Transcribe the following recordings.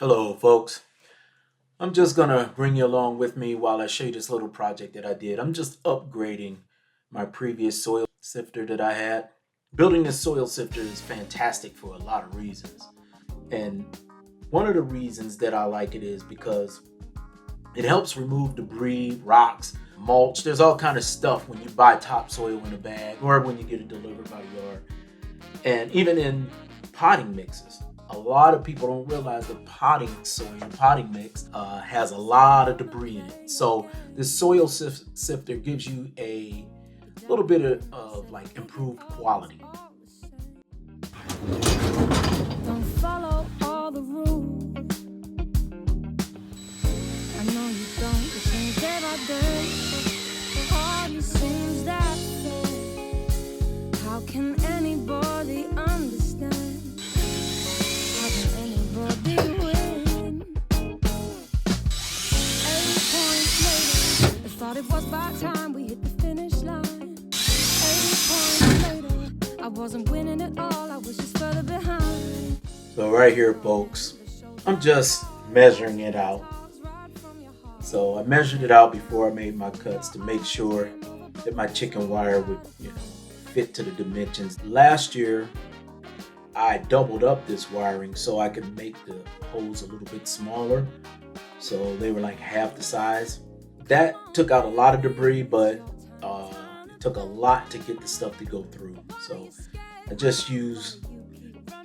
Hello, folks. I'm just gonna bring you along with me while I show you this little project that I did. I'm just upgrading my previous soil sifter that I had. Building this soil sifter is fantastic for a lot of reasons. And one of the reasons that I like it is because it helps remove debris, rocks, mulch. There's all kind of stuff when you buy topsoil in a bag or when you get it delivered by the yard. And even in potting mixes, a lot of people don't realize that potting soil, potting mix has a lot of debris in it. So this sifter gives you a little bit of like improved quality. Don't follow all the rules. I know you don't. The things that I do hardly seems that fair. How can anybody understand? How can anybody win? 8 points later, I thought it was about time we hit the finish line. 8 points later, I wasn't winning at all. I was just further behind. So right here, folks, I'm just measuring it out. So I measured it out before I made my cuts to make sure that my chicken wire would, fit to the dimensions. Last year, I doubled up this wiring so I could make the holes a little bit smaller. So they were like half the size. That took out a lot of debris, but it took a lot to get the stuff to go through. So I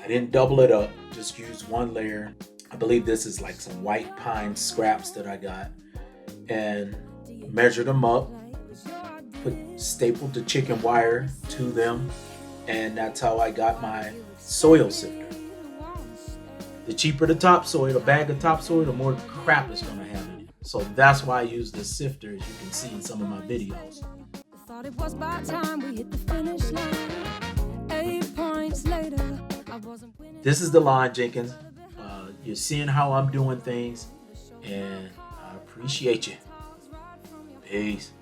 didn't double it up, just used one layer. I believe this is like some white pine scraps that I got, and measured them up, stapled the chicken wire to them, and that's how I got my soil sifter. The cheaper the topsoil, a bag of topsoil, the more crap it's gonna have in it. So that's why I use this sifter, as you can see in some of my videos. Thought it was about time we hit the finish line. 8 points later, I wasn't winning. This is the line, Jenkins. You're seeing how I'm doing things, and I appreciate you. Peace.